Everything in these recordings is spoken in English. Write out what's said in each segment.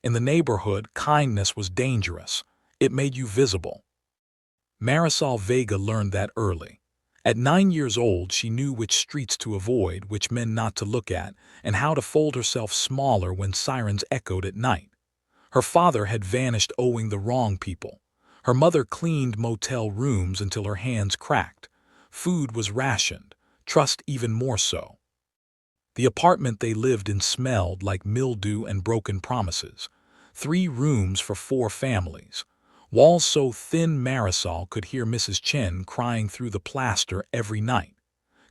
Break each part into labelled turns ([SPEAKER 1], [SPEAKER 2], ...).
[SPEAKER 1] In the neighborhood, kindness was dangerous. It made you visible. Marisol Vega learned that early. At 9 years old, she knew which streets to avoid, which men not to look at, and how to fold herself smaller when sirens echoed at night. Her father had vanished owing the wrong people. Her mother cleaned motel rooms until her hands cracked. Food was rationed, trust even more so. The apartment they lived in smelled like mildew and broken promises. 3 rooms for 4 families. Walls so thin Marisol could hear Mrs. Chen crying through the plaster every night.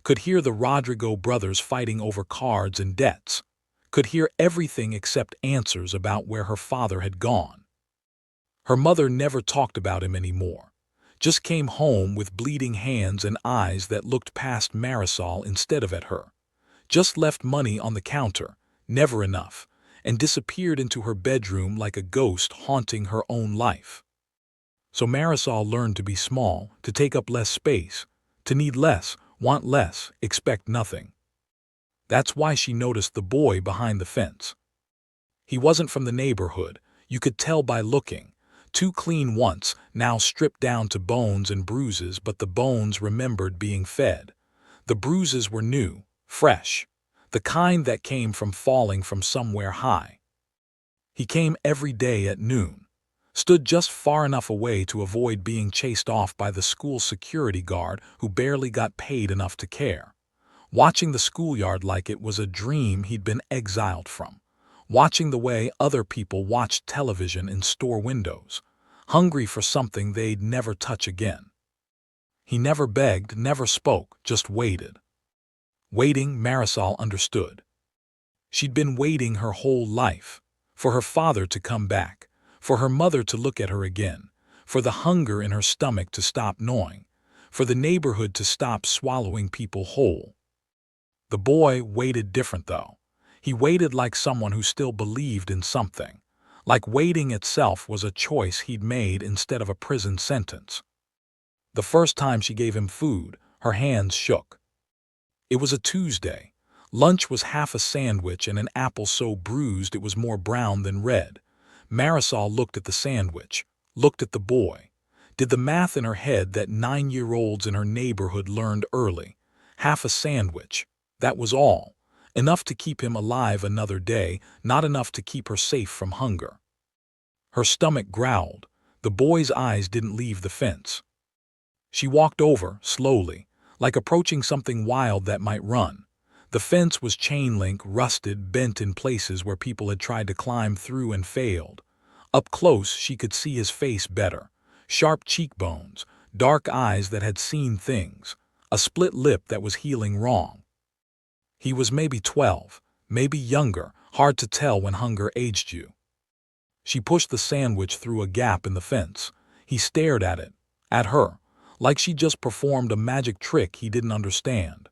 [SPEAKER 1] Could hear the Rodrigo brothers fighting over cards and debts. Could hear everything except answers about where her father had gone. Her mother never talked about him anymore. Just came home with bleeding hands and eyes that looked past Marisol instead of at her. Just left money on the counter, never enough, and disappeared into her bedroom like a ghost haunting her own life. So Marisol learned to be small, to take up less space, to need less, want less, expect nothing. That's why she noticed the boy behind the fence. He wasn't from the neighborhood, you could tell by looking. Too clean once, now stripped down to bones and bruises, but the bones remembered being fed. The bruises were new, fresh, the kind that came from falling from somewhere high. He came every day at noon. Stood just far enough away to avoid being chased off by the school security guard who barely got paid enough to care. Watching the schoolyard like it was a dream he'd been exiled from. Watching the way other people watched television in store windows, hungry for something they'd never touch again. He never begged, never spoke, just waited. Waiting, Marisol understood. She'd been waiting her whole life, for her father to come back, for her mother to look at her again, for the hunger in her stomach to stop gnawing, for the neighborhood to stop swallowing people whole. The boy waited different, though. He waited like someone who still believed in something, like waiting itself was a choice he'd made instead of a prison sentence. The first time she gave him food, her hands shook. It was a Tuesday. Lunch was half a sandwich and an apple so bruised it was more brown than red. Marisol looked at the sandwich, looked at the boy, did the math in her head that 9-year-olds in her neighborhood learned early. Half a sandwich, that was all. Enough to keep him alive another day, not enough to keep her safe from hunger. Her stomach growled. The boy's eyes didn't leave the fence. She walked over, slowly, like approaching something wild that might run. The fence was chain-link, rusted, bent in places where people had tried to climb through and failed. Up close, she could see his face better. Sharp cheekbones, dark eyes that had seen things, a split lip that was healing wrong. He was maybe 12, maybe younger, hard to tell when hunger aged you. She pushed the sandwich through a gap in the fence. He stared at it, at her, like she just performed a magic trick he didn't understand.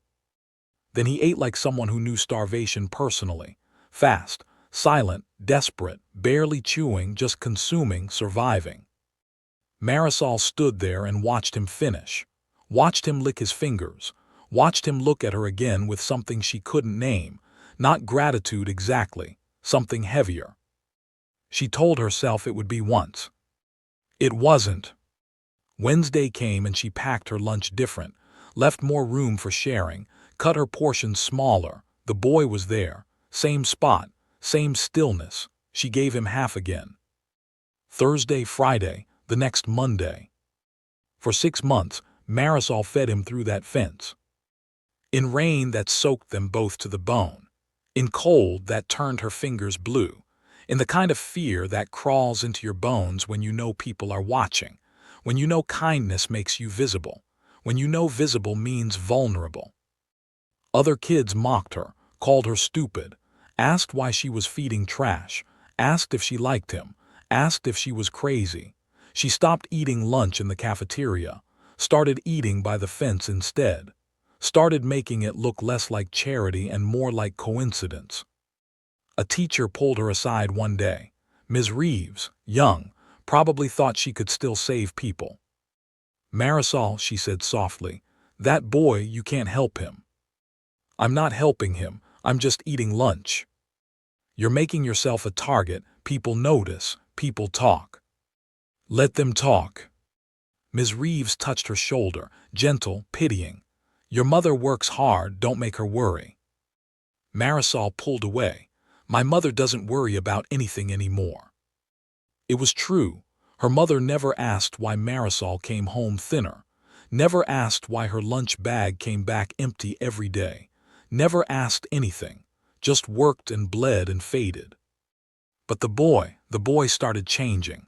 [SPEAKER 1] Then he ate like someone who knew starvation personally. Fast, silent, desperate, barely chewing, just consuming, surviving. Marisol stood there and watched him finish. Watched him lick his fingers. Watched him look at her again with something she couldn't name. Not gratitude exactly, something heavier. She told herself it would be once. It wasn't. Wednesday came and she packed her lunch different, left more room for sharing, cut her portions smaller. The boy was there, same spot, same stillness. She gave him half again. Thursday, Friday, the next Monday. For 6 months, Marisol fed him through that fence. In rain that soaked them both to the bone. In cold that turned her fingers blue. In the kind of fear that crawls into your bones when you know people are watching, when you know kindness makes you visible, when you know visible means vulnerable. Other kids mocked her, called her stupid, asked why she was feeding trash, asked if she liked him, asked if she was crazy. She stopped eating lunch in the cafeteria, started eating by the fence instead, started making it look less like charity and more like coincidence. A teacher pulled her aside one day. Ms. Reeves, young, probably thought she could still save people. "Marisol," she said softly, "that boy, you can't help him." "I'm not helping him, I'm just eating lunch." "You're making yourself a target," People notice, people talk. Let them talk. Ms. Reeves touched her shoulder, gentle, pitying. Your mother works hard, don't make her worry. Marisol pulled away. My mother doesn't worry about anything anymore. It was true. Her mother never asked why Marisol came home thinner, never asked why her lunch bag came back empty every day, never asked anything, just worked and bled and faded. But the boy started changing.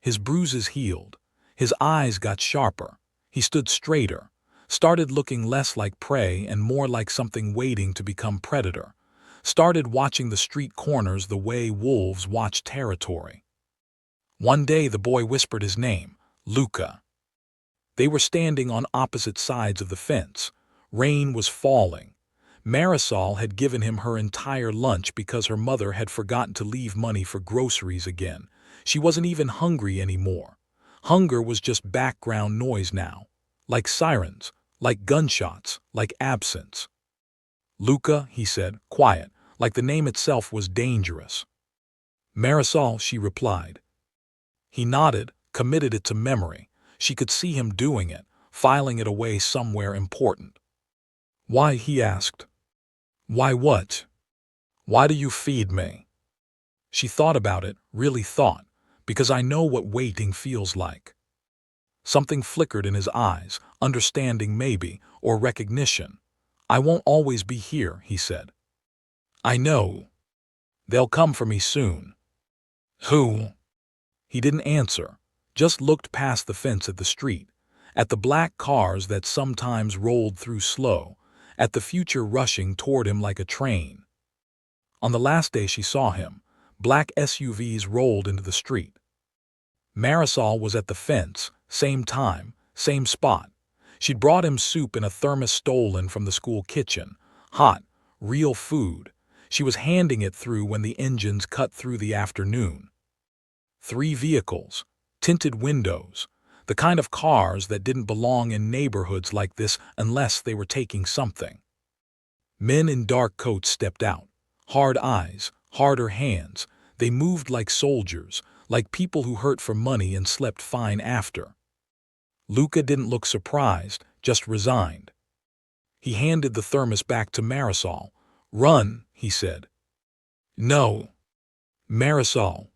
[SPEAKER 1] His bruises healed. His eyes got sharper. He stood straighter, started looking less like prey and more like something waiting to become predator, started watching the street corners the way wolves watch territory. One day the boy whispered his name, Luca. They were standing on opposite sides of the fence. Rain was falling. Marisol had given him her entire lunch because her mother had forgotten to leave money for groceries again. She wasn't even hungry anymore. Hunger was just background noise now, like sirens, like gunshots, like absence. Luca, he said, quiet, like the name itself was dangerous. Marisol, she replied. He nodded, committed it to memory. She could see him doing it, filing it away somewhere important. Why, he asked. Why what? Why do you feed me? She thought about it, really thought, because I know what waiting feels like. Something flickered in his eyes, understanding maybe, or recognition. I won't always be here, he said. I know. They'll come for me soon. Who? He didn't answer, just looked past the fence at the street, at the black cars that sometimes rolled through slow, at the future rushing toward him like a train. On the last day she saw him, black SUVs rolled into the street. Marisol was at the fence, same time, same spot. She'd brought him soup in a thermos stolen from the school kitchen, hot, real food. She was handing it through when the engines cut through the afternoon. 3 vehicles, tinted windows, the kind of cars that didn't belong in neighborhoods like this unless they were taking something. Men in dark coats stepped out, hard eyes, harder hands. They moved like soldiers, like people who hurt for money and slept fine after. Luca didn't look surprised, just resigned. He handed the thermos back to Marisol. Run, he said. No. Marisol.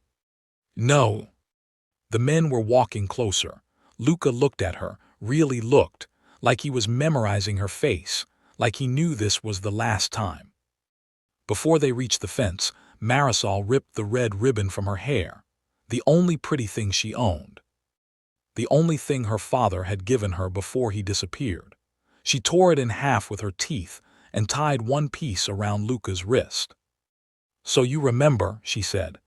[SPEAKER 1] No. The men were walking closer. Luca looked at her, really looked, like he was memorizing her face, like he knew this was the last time. Before they reached the fence, Marisol ripped the red ribbon from her hair, the only pretty thing she owned. The only thing her father had given her before he disappeared. She tore it in half with her teeth and tied one piece around Luca's wrist. So you remember, she said.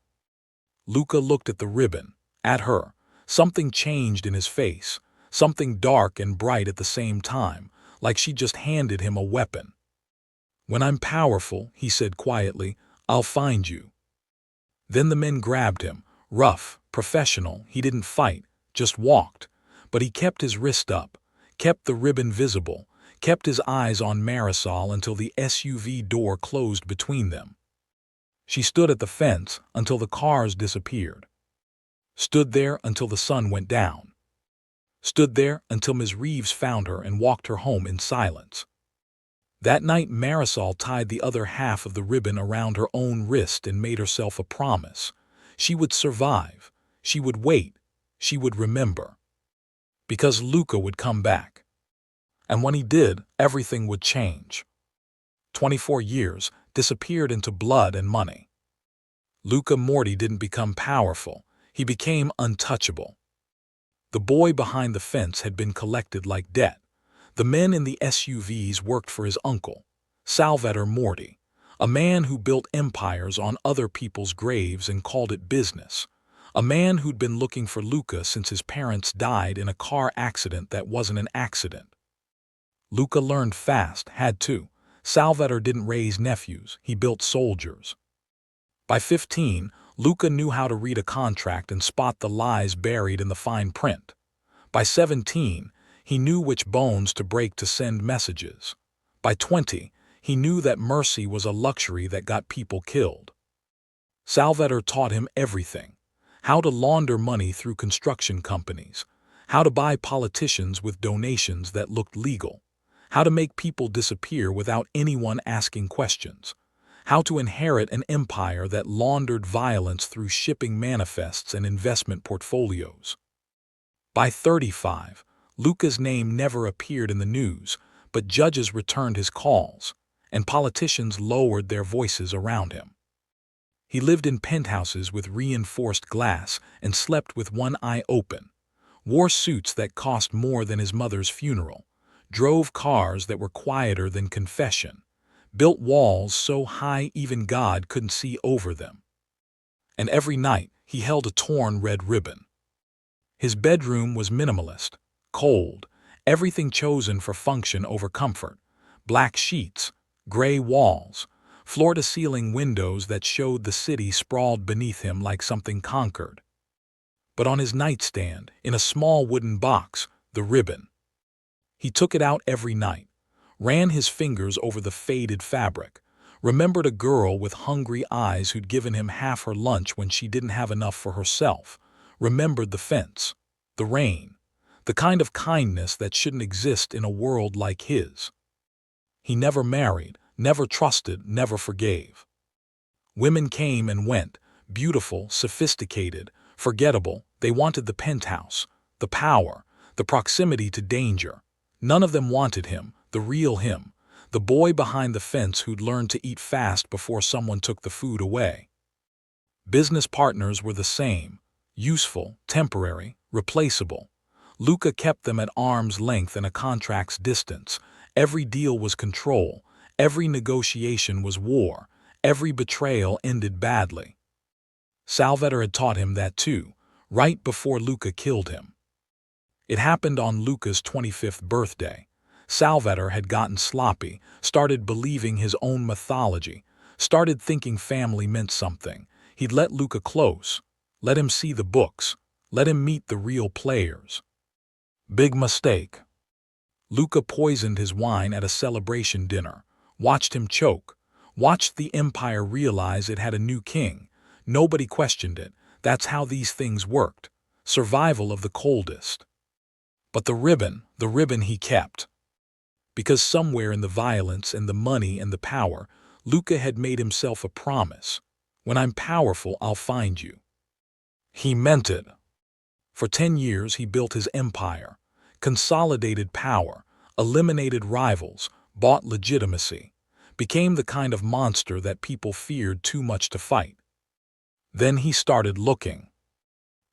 [SPEAKER 1] Luca looked at the ribbon, at her. Something changed in his face, something dark and bright at the same time, like she just handed him a weapon. When I'm powerful, he said quietly, I'll find you. Then the men grabbed him, rough, professional. He didn't fight, just walked. But he kept his wrist up, kept the ribbon visible, kept his eyes on Marisol until the SUV door closed between them. She stood at the fence until the cars disappeared. Stood there until the sun went down. Stood there until Ms. Reeves found her and walked her home in silence. That night Marisol tied the other half of the ribbon around her own wrist and made herself a promise. She would survive. She would wait. She would remember. Because Luca would come back. And when he did, everything would change. 24 years disappeared into blood and money. Luca Morty didn't become powerful. He became untouchable. The boy behind the fence had been collected like debt. The men in the SUVs worked for his uncle, Salvatore Morty, a man who built empires on other people's graves and called it business, a man who'd been looking for Luca since his parents died in a car accident that wasn't an accident. Luca learned fast, had to. Salvatore didn't raise nephews, he built soldiers. By 15, Luca knew how to read a contract and spot the lies buried in the fine print. By 17, he knew which bones to break to send messages. By 20, he knew that mercy was a luxury that got people killed. Salvator taught him everything: how to launder money through construction companies, how to buy politicians with donations that looked legal, how to make people disappear without anyone asking questions, how to inherit an empire that laundered violence through shipping manifests and investment portfolios. By 35, Luca's name never appeared in the news, but judges returned his calls, and politicians lowered their voices around him. He lived in penthouses with reinforced glass and slept with one eye open, wore suits that cost more than his mother's funeral, drove cars that were quieter than confession, built walls so high even God couldn't see over them. And every night he held a torn red ribbon. His bedroom was minimalist, cold, everything chosen for function over comfort: black sheets, gray walls, floor-to-ceiling windows that showed the city sprawled beneath him like something conquered. But on his nightstand, in a small wooden box, the ribbon. He took it out every night, ran his fingers over the faded fabric, remembered a girl with hungry eyes who'd given him half her lunch when she didn't have enough for herself, remembered the fence, the rain, the kind of kindness that shouldn't exist in a world like his. He never married, never trusted, never forgave. Women came and went, beautiful, sophisticated, forgettable. They wanted the penthouse, the power, the proximity to danger. None of them wanted him, the real him, the boy behind the fence who'd learned to eat fast before someone took the food away. Business partners were the same: useful, temporary, replaceable. Luca kept them at arm's length and a contract's distance. Every deal was control, every negotiation was war, every betrayal ended badly. Salvator had taught him that too, right before Luca killed him. It happened on Luca's 25th birthday. Salvator had gotten sloppy, started believing his own mythology, started thinking family meant something. He'd let Luca close, let him see the books, let him meet the real players. Big mistake. Luca poisoned his wine at a celebration dinner, watched him choke, watched the empire realize it had a new king. Nobody questioned it. That's how these things worked. Survival of the coldest. But the ribbon he kept. Because somewhere in the violence and the money and the power, Luca had made himself a promise: when I'm powerful, I'll find you. He meant it. For 10 years he built his empire, consolidated power, eliminated rivals, bought legitimacy, became the kind of monster that people feared too much to fight. Then he started looking.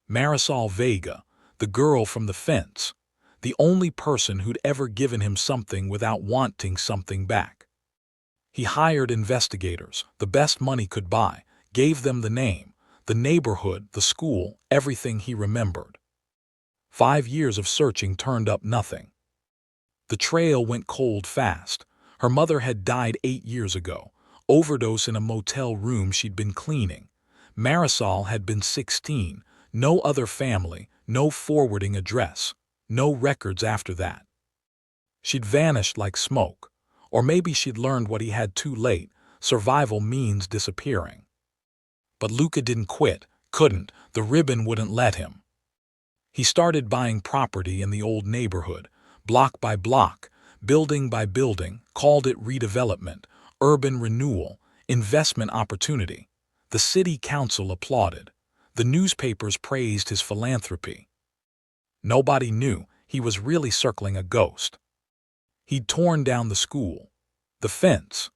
[SPEAKER 1] Marisol Vega, the girl from the fence, the only person who'd ever given him something without wanting something back. He hired investigators, the best money could buy, gave them the name, the neighborhood, the school, everything he remembered. 5 years of searching turned up nothing. The trail went cold fast. Her mother had died 8 years ago, overdose in a motel room she'd been cleaning. Marisol had been 16, no other family, no forwarding address, no records after that. She'd vanished like smoke, or maybe she'd learned what he had too late: survival means disappearing. But Luca didn't quit, couldn't, the ribbon wouldn't let him. He started buying property in the old neighborhood, block by block, building by building, called it redevelopment, urban renewal, investment opportunity. The city council applauded. The newspapers praised his philanthropy. Nobody knew he was really circling a ghost. He'd torn down the school, the fence,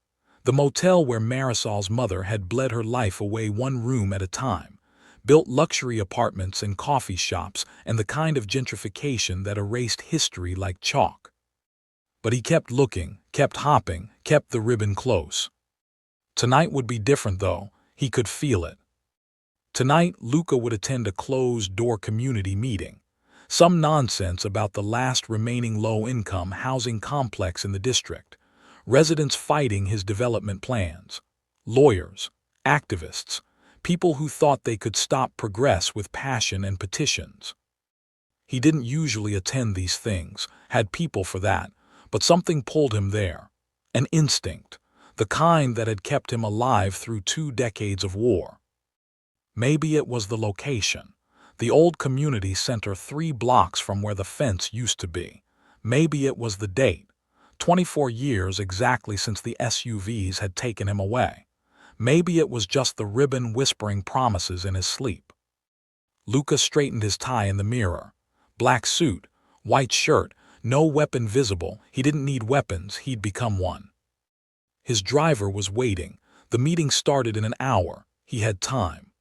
[SPEAKER 1] the motel where Marisol's mother had bled her life away one room at a time, built luxury apartments and coffee shops and the kind of gentrification that erased history like chalk. But he kept looking, kept hopping, kept the ribbon close. Tonight would be different though, he could feel it. Tonight, Luca would attend a closed-door community meeting. Some nonsense about the last remaining low-income housing complex in the district. Residents fighting his development plans. Lawyers, activists, people who thought they could stop progress with passion and petitions. He didn't usually attend these things, had people for that, but something pulled him there. An instinct, the kind that had kept him alive through 2 decades of war. Maybe it was the location. The old community center 3 blocks from where the fence used to be. Maybe it was the date. 24 years exactly since the SUVs had taken him away. Maybe it was just the ribbon whispering promises in his sleep. Luca straightened his tie in the mirror. Black suit, white shirt, no weapon visible. He didn't need weapons, he'd become one. His driver was waiting. The meeting started in an hour. He had time.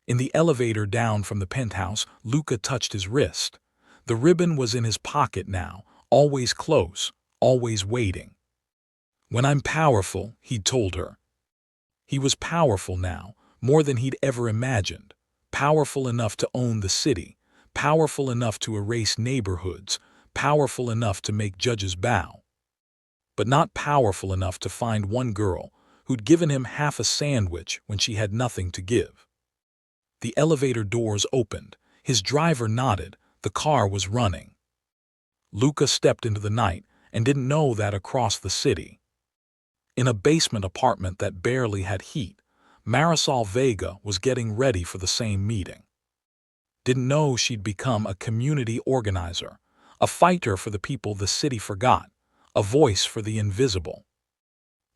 [SPEAKER 1] In the elevator down from the penthouse, Luca touched his wrist. The ribbon was in his pocket now, always close, always waiting. "When I'm powerful," he'd told her. He was powerful now, more than he'd ever imagined. Powerful enough to own the city, powerful enough to erase neighborhoods, powerful enough to make judges bow. But not powerful enough to find one girl who'd given him half a sandwich when she had nothing to give. The elevator doors opened. His driver nodded. The car was running. Luca stepped into the night and didn't know that across the city, in a basement apartment that barely had heat, Marisol Vega was getting ready for the same meeting. Didn't know she'd become a community organizer, a fighter for the people the city forgot, a voice for the invisible.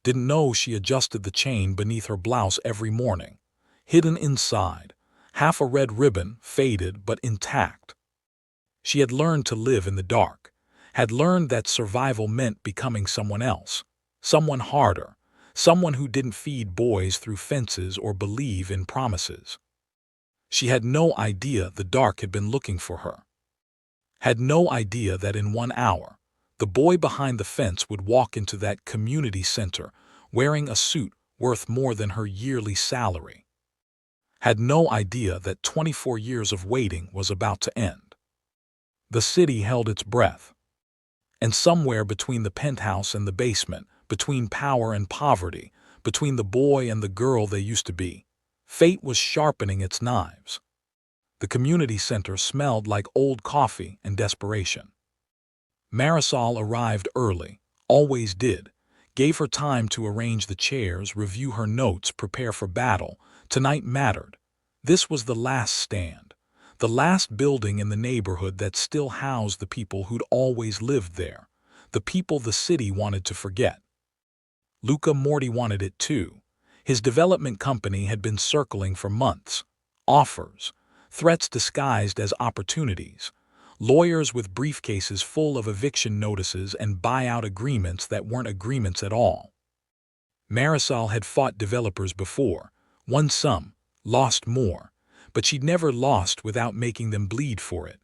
[SPEAKER 1] Didn't know she adjusted the chain beneath her blouse every morning, hidden inside, half a red ribbon, faded but intact. She had learned to live in the dark, had learned that survival meant becoming someone else, someone harder, someone who didn't feed boys through fences or believe in promises. She had no idea the dark had been looking for her. Had no idea that in 1 hour, the boy behind the fence would walk into that community center wearing a suit worth more than her yearly salary. Had no idea that 24 years of waiting was about to end. The city held its breath. And somewhere between the penthouse and the basement, between power and poverty, between the boy and the girl they used to be, fate was sharpening its knives. The community center smelled like old coffee and desperation. Marisol arrived early, always did, gave her time to arrange the chairs, review her notes, prepare for battle. Tonight mattered. This was the last stand, the last building in the neighborhood that still housed the people who'd always lived there, the people the city wanted to forget. Luca Morty wanted it too. His development company had been circling for months. Offers, threats disguised as opportunities, lawyers with briefcases full of eviction notices and buyout agreements that weren't agreements at all. Marisol had fought developers before, won some, lost more, but she'd never lost without making them bleed for it.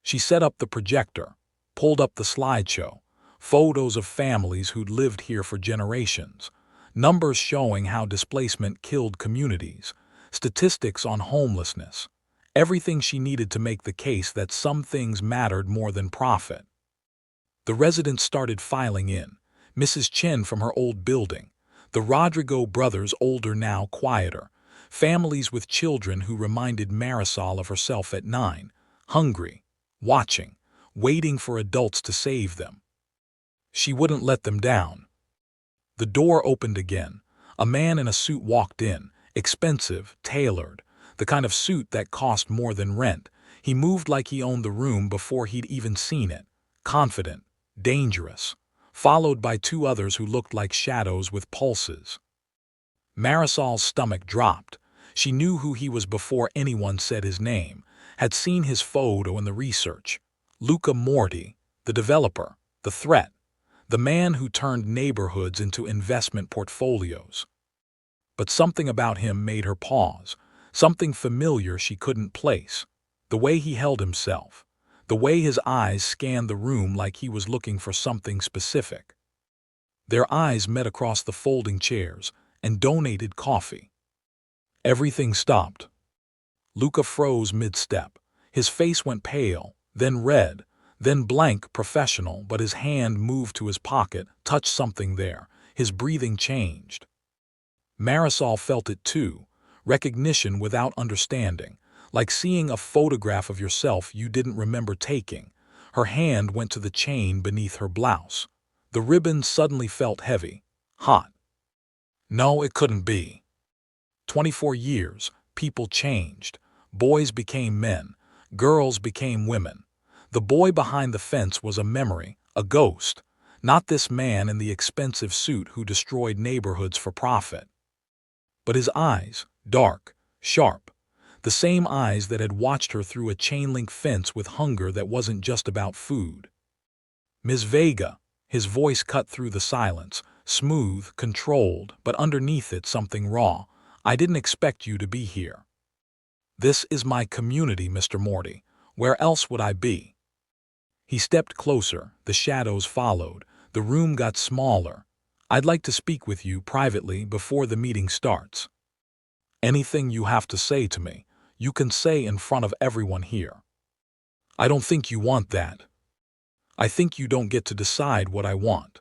[SPEAKER 1] She set up the projector, pulled up the slideshow, photos of families who'd lived here for generations, numbers showing how displacement killed communities, statistics on homelessness, everything she needed to make the case that some things mattered more than profit. The residents started filing in, Mrs. Chen from her old building, the Rodrigo brothers, older now, quieter, families with children who reminded Marisol of herself at 9, hungry, watching, waiting for adults to save them. She wouldn't let them down. The door opened again. A man in a suit walked in, expensive, tailored, the kind of suit that cost more than rent. He moved like he owned the room before he'd even seen it, confident, dangerous, followed by 2 others who looked like shadows with pulses. Marisol's stomach dropped. She knew who he was before anyone said his name, had seen his photo in the research. Luca Morty, the developer, the threat, the man who turned neighborhoods into investment portfolios. But something about him made her pause, something familiar she couldn't place. The way he held himself, the way his eyes scanned the room like he was looking for something specific. Their eyes met across the folding chairs and donated coffee. Everything stopped. Luca froze mid-step. His face went pale, then red, then blank, professional, but his hand moved to his pocket, touched something there. His breathing changed. Marisol felt it too, recognition without understanding, like seeing a photograph of yourself you didn't remember taking. Her hand went to the chain beneath her blouse. The ribbon suddenly felt heavy, hot. No, it couldn't be. 24 years, people changed. Boys became men. Girls became women. The boy behind the fence was a memory, a ghost, not this man in the expensive suit who destroyed neighborhoods for profit. But his eyes, dark, sharp, the same eyes that had watched her through a chain-link fence with hunger that wasn't just about food. Ms. Vega, his voice cut through the silence, smooth, controlled, but underneath it something raw. I didn't expect you to be here. This is my community, Mr. Morty. Where else would I be? He stepped closer, the shadows followed, the room got smaller. I'd like to speak with you privately before the meeting starts. Anything you have to say to me, you can say in front of everyone here. I don't think you want that. I think you don't get to decide what I want.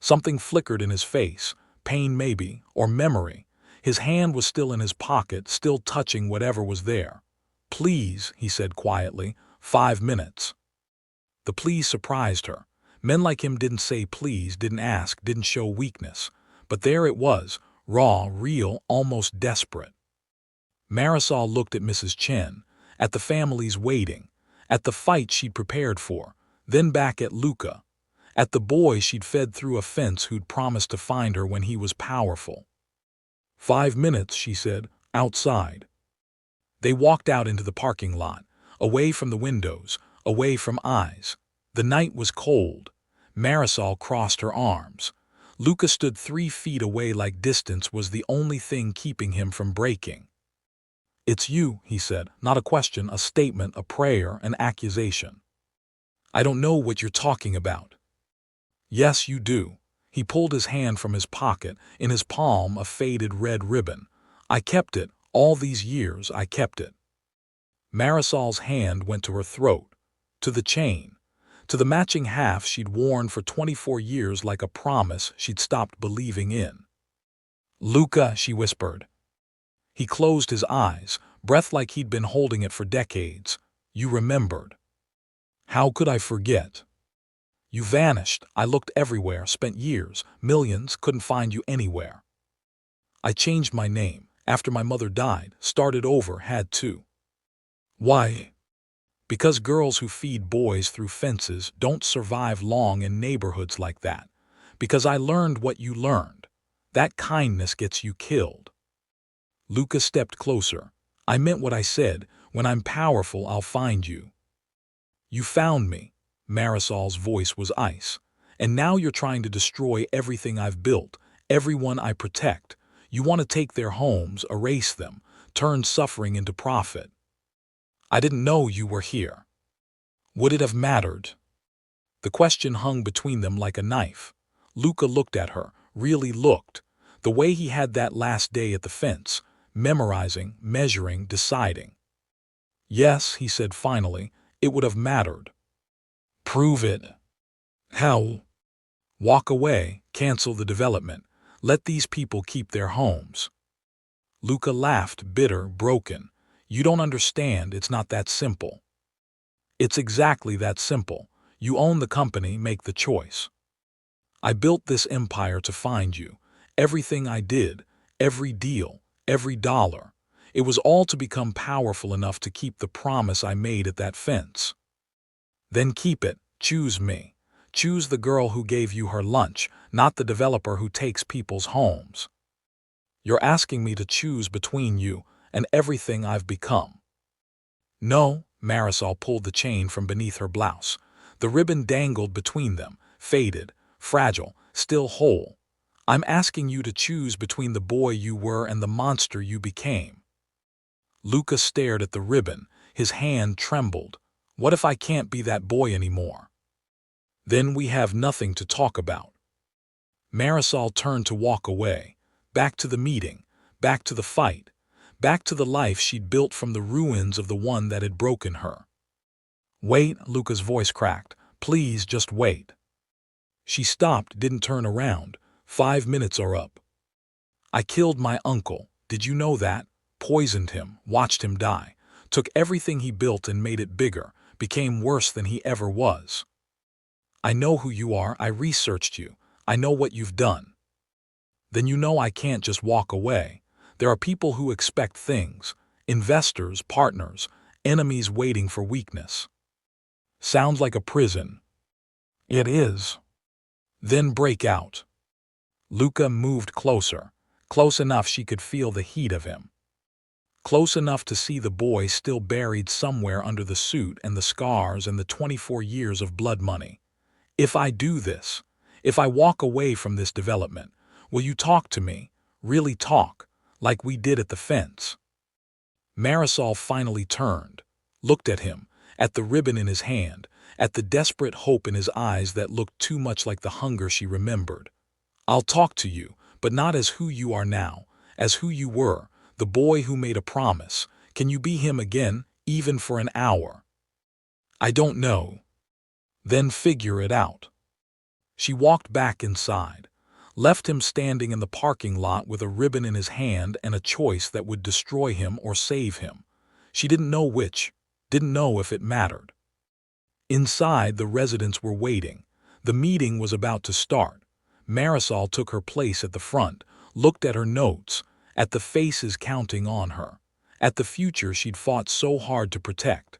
[SPEAKER 1] Something flickered in his face, pain maybe, or memory. His hand was still in his pocket, still touching whatever was there. Please, he said quietly, 5 minutes. The please surprised her. Men like him didn't say please, didn't ask, didn't show weakness. But there it was, raw, real, almost desperate. Marisol looked at Mrs. Chen, at the families waiting, at the fight she'd prepared for, then back at Luca, at the boy she'd fed through a fence who'd promised to find her when he was powerful. 5 minutes, she said, outside. They walked out into the parking lot, away from the windows, away from eyes. The night was cold. Marisol crossed her arms. Luca stood 3 feet away like distance was the only thing keeping him from breaking. It's you, he said, not a question, a statement, a prayer, an accusation. I don't know what you're talking about. Yes, you do. He pulled his hand from his pocket, in his palm a faded red ribbon. I kept it, all these years I kept it. Marisol's hand went to her throat, to the chain, to the matching half she'd worn for 24 years like a promise she'd stopped believing in. Luca, she whispered. He closed his eyes, breath like he'd been holding it for decades. You remembered. How could I forget? You vanished. I looked everywhere, spent years, millions, couldn't find you anywhere. I changed my name. After my mother died, started over, had to. Why? Because girls who feed boys through fences don't survive long in neighborhoods like that. Because I learned what you learned. That kindness gets you killed. Luca stepped closer. I meant what I said. When I'm powerful, I'll find you. You found me. Marisol's voice was ice. And now you're trying to destroy everything I've built, everyone I protect. You want to take their homes, erase them, turn suffering into profit. I didn't know you were here. Would it have mattered? The question hung between them like a knife. Luca looked at her, really looked, the way he had that last day at the fence, memorizing, measuring, deciding. Yes, he said finally, it would have mattered. Prove it. How? Walk away, cancel the development, let these people keep their homes. Luca laughed, bitter, broken. You don't understand, it's not that simple. It's exactly that simple. You own the company, make the choice. I built this empire to find you. Everything I did, every deal, every dollar. It was all to become powerful enough to keep the promise I made at that fence. Then keep it, choose me. Choose the girl who gave you her lunch, not the developer who takes people's homes. You're asking me to choose between you and everything I've become. No, Marisol pulled the chain from beneath her blouse. The ribbon dangled between them, faded, fragile, still whole. I'm asking you to choose between the boy you were and the monster you became. Luca stared at the ribbon, his hand trembled. What if I can't be that boy anymore? Then we have nothing to talk about. Marisol turned to walk away, back to the meeting, back to the fight, back to the life she'd built from the ruins of the one that had broken her. Wait, Luca's voice cracked. Please just wait. She stopped, didn't turn around. 5 minutes are up. I killed my uncle. Did you know that? Poisoned him, watched him die. Took everything he built and made it bigger, became worse than he ever was. I know who you are, I researched you. I know what you've done. Then you know I can't just walk away. There are people who expect things, investors, partners, enemies waiting for weakness. Sounds like a prison. It is. Then break out. Luca moved closer, close enough she could feel the heat of him. Close enough to see the boy still buried somewhere under the suit and the scars and the 24 years of blood money. If I do this, if I walk away from this development, will you talk to me, really talk, like we did at the fence? Marisol finally turned, looked at him, at the ribbon in his hand, at the desperate hope in his eyes that looked too much like the hunger she remembered. I'll talk to you, but not as who you are now, as who you were, the boy who made a promise. Can you be him again, even for an hour? I don't know. Then figure it out. She walked back inside, left him standing in the parking lot with a ribbon in his hand and a choice that would destroy him or save him. She didn't know which, didn't know if it mattered. Inside, the residents were waiting. The meeting was about to start. Marisol took her place at the front, looked at her notes, at the faces counting on her, at the future she'd fought so hard to protect.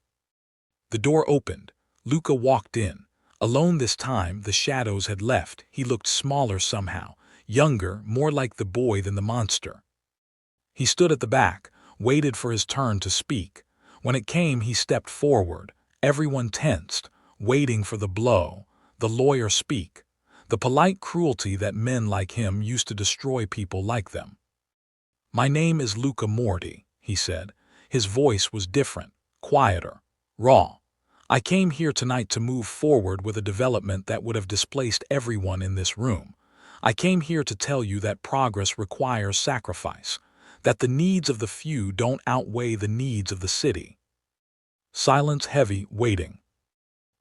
[SPEAKER 1] The door opened. Luca walked in. Alone this time, the shadows had left. He looked smaller somehow, younger, more like the boy than the monster. He stood at the back, waited for his turn to speak. When it came, he stepped forward. Everyone tensed, waiting for the blow, the lawyer speak, the polite cruelty that men like him used to destroy people like them. My name is Luca Morty, he said. His voice was different, quieter, raw. I came here tonight to move forward with a development that would have displaced everyone in this room. I came here to tell you that progress requires sacrifice, that the needs of the few don't outweigh the needs of the city. Silence heavy, waiting.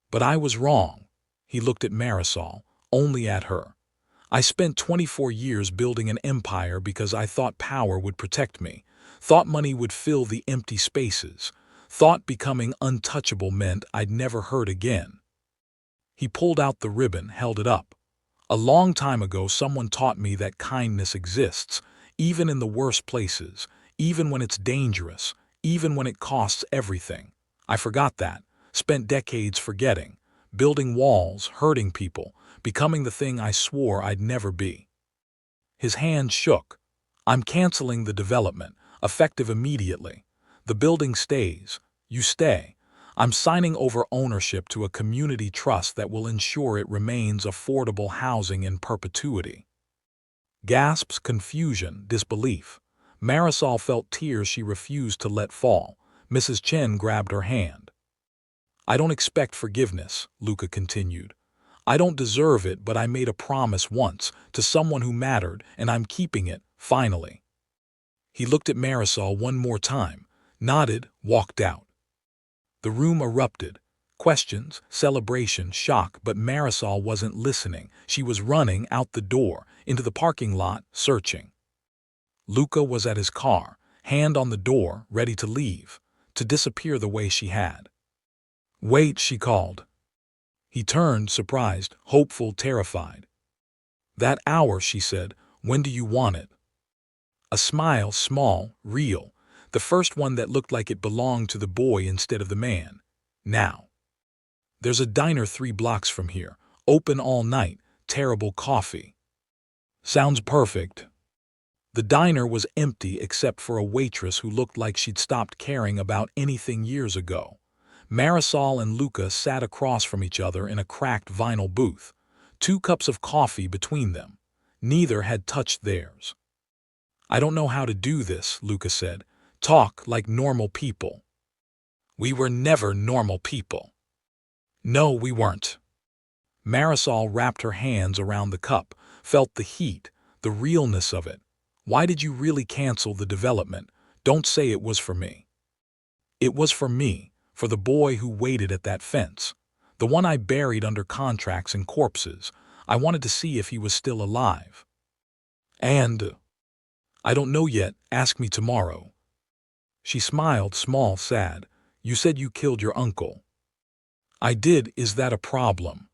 [SPEAKER 1] But I was wrong. He looked at Marisol, only at her. I spent 24 years building an empire because I thought power would protect me, thought money would fill the empty spaces, thought becoming untouchable meant I'd never hurt again. He pulled out the ribbon, held it up. A long time ago, someone taught me that kindness exists, even in the worst places, even when it's dangerous, even when it costs everything. I forgot that, spent decades forgetting, building walls, hurting people, becoming the thing I swore I'd never be. His hand shook. I'm canceling the development, effective immediately. The building stays. You stay. I'm signing over ownership to a community trust that will ensure it remains affordable housing in perpetuity. Gasps, confusion, disbelief. Marisol felt tears she refused to let fall. Mrs. Chen grabbed her hand. I don't expect forgiveness, Luca continued. I don't deserve it, but I made a promise once to someone who mattered, and I'm keeping it, finally. He looked at Marisol one more time, nodded, walked out. The room erupted. Questions, celebration, shock, but Marisol wasn't listening. She was running out the door, into the parking lot, searching. Luca was at his car, hand on the door, ready to leave, to disappear the way she had. Wait, she called. He turned, surprised, hopeful, terrified. That hour, she said. When do you want it? A smile, small, real, the first one that looked like it belonged to the boy instead of the man. Now. There's a diner 3 blocks from here, open all night, terrible coffee. Sounds perfect. The diner was empty except for a waitress who looked like she'd stopped caring about anything years ago. Marisol and Luca sat across from each other in a cracked vinyl booth, 2 cups of coffee between them. Neither had touched theirs. I don't know how to do this, Luca said. Talk like normal people. We were never normal people. No, we weren't. Marisol wrapped her hands around the cup, felt the heat, the realness of it. Why did you really cancel the development? Don't say it was for me. It was for me, for the boy who waited at that fence, the one I buried under contracts and corpses. I wanted to see if he was still alive. And I don't know yet, ask me tomorrow. She smiled, small, sad. You said you killed your uncle. I did, is that a problem?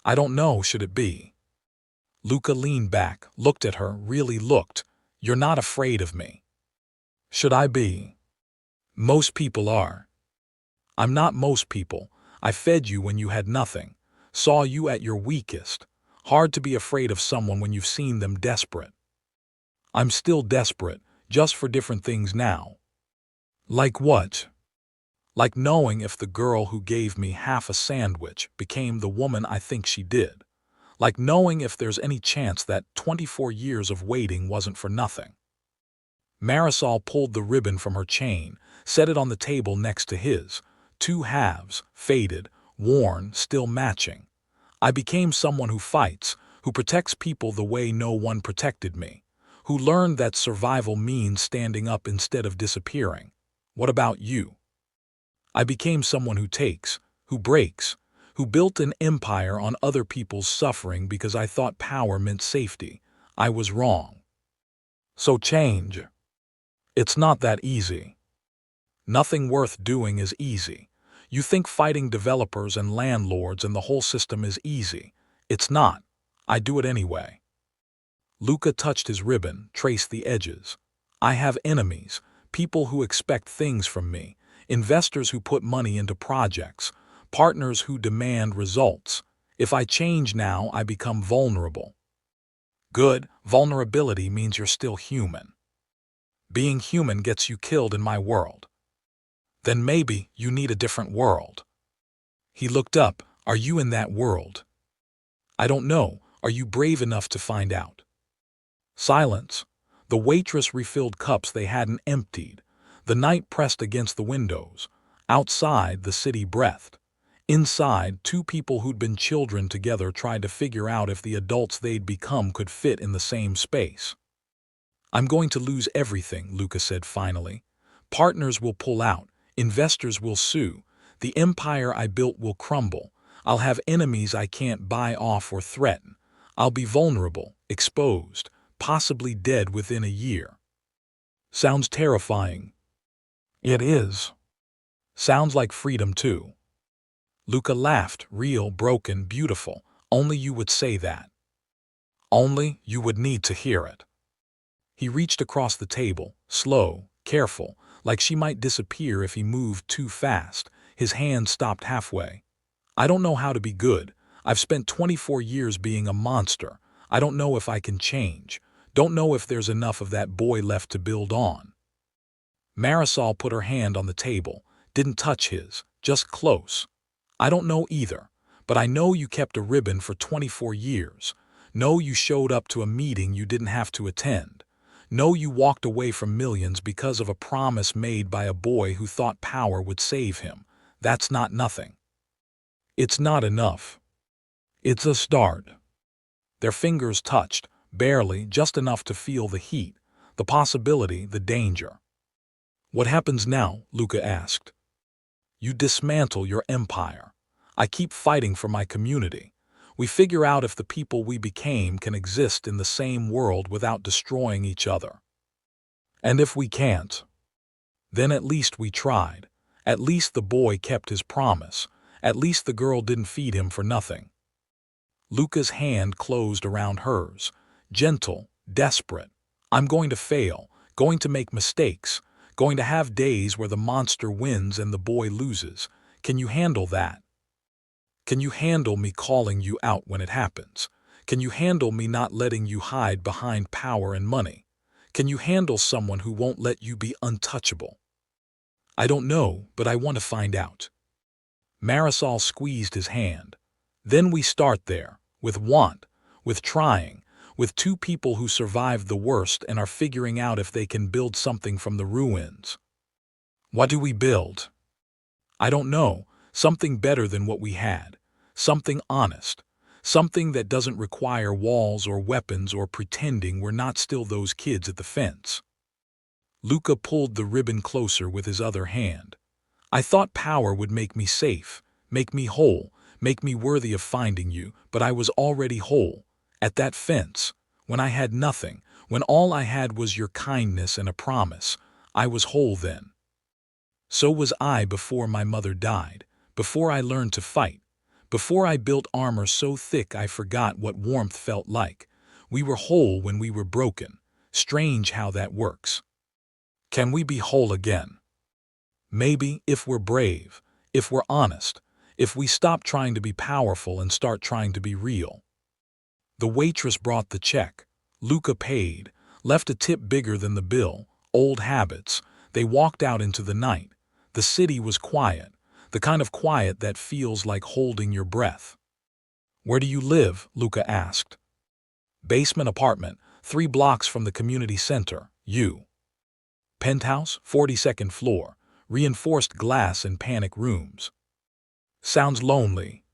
[SPEAKER 1] I don't know, should it be? Luca leaned back, looked at her, really looked. You're not afraid of me. Should I be? Most people are. I'm not most people. I fed you when you had nothing, saw you at your weakest. Hard to be afraid of someone when you've seen them desperate. I'm still desperate, just for different things now. Like what? Like knowing if the girl who gave me half a sandwich became the woman I think she did. Like knowing if there's any chance that 24 years of waiting wasn't for nothing. Marisol pulled the ribbon from her chain, set it on the table next to his. Two halves, faded, worn, still matching. I became someone who fights, who protects people the way no one protected me, who learned that survival means standing up instead of disappearing. What about you? I became someone who takes, who breaks, who built an empire on other people's suffering because I thought power meant safety. I was wrong. So change. It's not that easy. Nothing worth doing is easy. You think fighting developers and landlords and the whole system is easy. It's not. I do it anyway. Luca touched his ribbon, traced the edges. I have enemies, people who expect things from me, investors who put money into projects, partners who demand results. If I change now, I become vulnerable. Good, vulnerability means you're still human. Being human gets you killed in my world. Then maybe you need a different world. He looked up. Are you in that world? I don't know. Are you brave enough to find out? Silence. The waitress refilled cups they hadn't emptied. The night pressed against the windows. Outside, the city breathed. Inside, two people who'd been children together tried to figure out if the adults they'd become could fit in the same space. I'm going to lose everything, Luca said finally. Partners will pull out. Investors will sue. The empire I built will crumble. I'll have enemies I can't buy off or threaten. I'll be vulnerable, exposed, possibly dead within a year. Sounds terrifying. It is. Sounds like freedom too. Luca laughed, real, broken, beautiful. Only you would say that. Only you would need to hear it. He reached across the table, slow, careful, like she might disappear if he moved too fast. His hand stopped halfway. I don't know how to be good. I've spent 24 years being a monster. I don't know if I can change. Don't know if there's enough of that boy left to build on. Marisol put her hand on the table, didn't touch his, just close. I don't know either, but I know you kept a ribbon for 24 years. Know you showed up to a meeting you didn't have to attend. Know you walked away from millions because of a promise made by a boy who thought power would save him. That's not nothing. It's not enough. It's a start. Their fingers touched, barely, just enough to feel the heat, the possibility, the danger. What happens now? Luca asked. You dismantle your empire. I keep fighting for my community. We figure out if the people we became can exist in the same world without destroying each other. And if we can't, then at least we tried. At least the boy kept his promise. At least the girl didn't feed him for nothing. Luca's hand closed around hers, gentle, desperate. I'm going to fail, going to make mistakes, going to have days where the monster wins and the boy loses. Can you handle that? Can you handle me calling you out when it happens? Can you handle me not letting you hide behind power and money? Can you handle someone who won't let you be untouchable? I don't know, but I want to find out. Marisol squeezed his hand. Then we start there, with want, with trying, with two people who survived the worst and are figuring out if they can build something from the ruins. What do we build? I don't know. Something better than what we had. Something honest. Something that doesn't require walls or weapons or pretending we're not still those kids at the fence. Luca pulled the ribbon closer with his other hand. I thought power would make me safe, make me whole, make me worthy of finding you, but I was already whole. At that fence, when I had nothing, when all I had was your kindness and a promise, I was whole then. So was I before my mother died, before I learned to fight, before I built armor so thick I forgot what warmth felt like. We were whole when we were broken, Strange how that works. Can we be whole again? Maybe if we're brave, if we're honest, if we stop trying to be powerful and start trying to be real. The waitress brought the check. Luca paid, left a tip bigger than the bill. Old habits. They walked out into the night. The city was quiet, the kind of quiet that feels like holding your breath. "Where do you live?" Luca asked. "Basement apartment, 3 blocks from the community center. You?" "Penthouse, 42nd floor, reinforced glass and panic rooms." "Sounds lonely."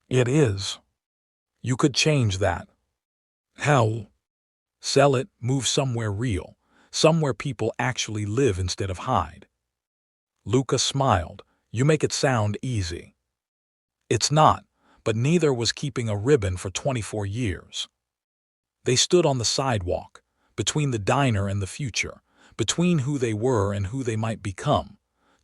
[SPEAKER 1] "It is." "You could change that." "How?" "Sell it, move somewhere real, somewhere people actually live instead of hide." Luca smiled. "You make it sound easy." "It's not, but neither was keeping a ribbon for 24 years. They stood on the sidewalk, between the diner and the future, between who they were and who they might become.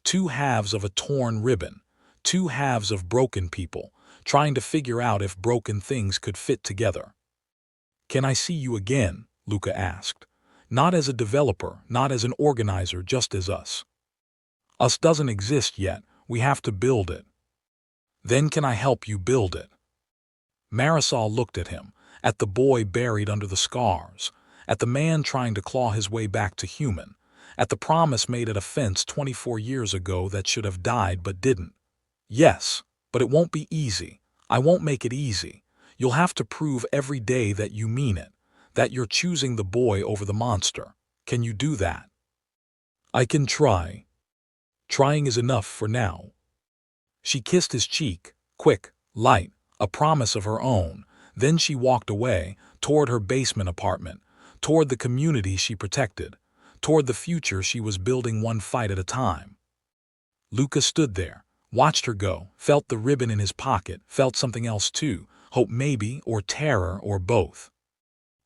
[SPEAKER 1] 2 halves of a torn ribbon, 2 halves of broken people, trying to figure out if broken things could fit together. "Can I see you again?" Luca asked. "Not as a developer, not as an organizer, just as us." "Us doesn't exist yet, we have to build it." "Then can I help you build it?" Marisol looked at him, at the boy buried under the scars, at the man trying to claw his way back to human, at the promise made at a fence 24 years ago that should have died but didn't. "Yes, but it won't be easy. I won't make it easy. You'll have to prove every day that you mean it, that you're choosing the boy over the monster. Can you do that?" "I can try. Trying is enough for now." She kissed his cheek, quick, light, a promise of her own. Then she walked away, toward her basement apartment, toward the community she protected, toward the future she was building one fight at a time. Luca stood there, watched her go, felt the ribbon in his pocket, felt something else too, hope maybe, or terror, or both.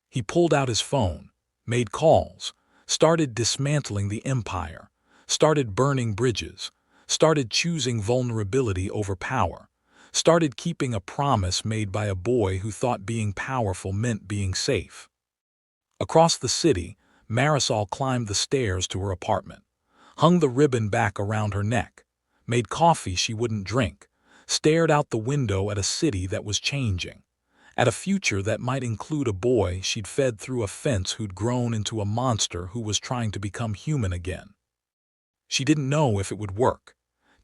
[SPEAKER 1] He pulled out his phone, made calls, started dismantling the empire, started burning bridges, started choosing vulnerability over power, started keeping a promise made by a boy who thought being powerful meant being safe. Across the city, Marisol climbed the stairs to her apartment, hung the ribbon back around her neck, made coffee she wouldn't drink, stared out the window at a city that was changing, at a future that might include a boy she'd fed through a fence who'd grown into a monster who was trying to become human again. She didn't know if it would work,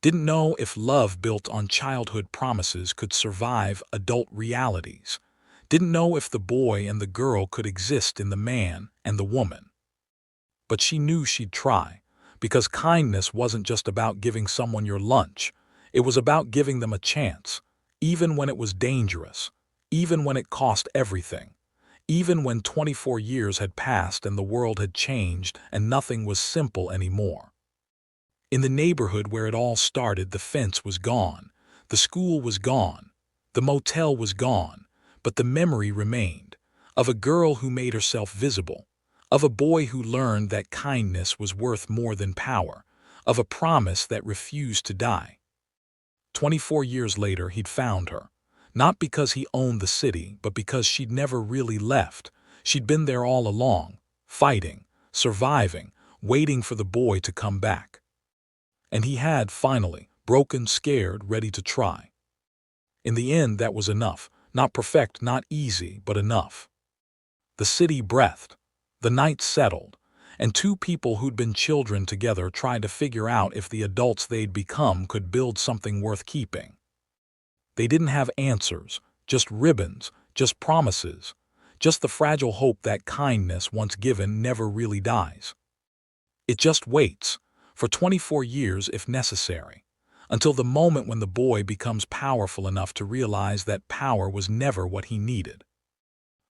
[SPEAKER 1] didn't know if love built on childhood promises could survive adult realities, didn't know if the boy and the girl could exist in the man and the woman. But she knew she'd try, because kindness wasn't just about giving someone your lunch, it was about giving them a chance, even when it was dangerous, even when it cost everything, even when 24 years had passed and the world had changed and nothing was simple anymore. In the neighborhood where it all started, the fence was gone, the school was gone, the motel was gone, but the memory remained, of a girl who made herself visible, of a boy who learned that kindness was worth more than power, of a promise that refused to die. 24 years later, he'd found her, not because he owned the city, but because she'd never really left. She'd been there all along, fighting, surviving, waiting for the boy to come back. And he had, finally, broken, scared, ready to try. In the end, that was enough. Not perfect, not easy, but enough. The city breathed. The night settled. And 2 people who'd been children together tried to figure out if the adults they'd become could build something worth keeping. They didn't have answers, just ribbons, just promises, just the fragile hope that kindness, once given, never really dies. It just waits. For 24 years if necessary, until the moment when the boy becomes powerful enough to realize that power was never what he needed.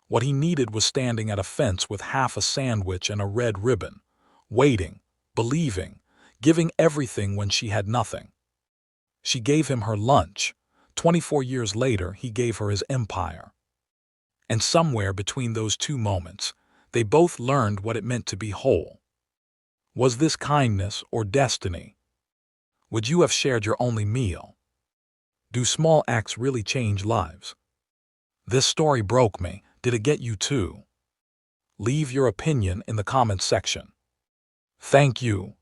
[SPEAKER 1] What he needed was standing at a fence with half a sandwich and a red ribbon, waiting, believing, giving everything when she had nothing. She gave him her lunch. 24 years later, he gave her his empire. And somewhere between those 2 moments, they both learned what it meant to be whole. Was this kindness or destiny? Would you have shared your only meal? Do small acts really change lives? This story broke me. Did it get you too? Leave your opinion in the comments section. Thank you.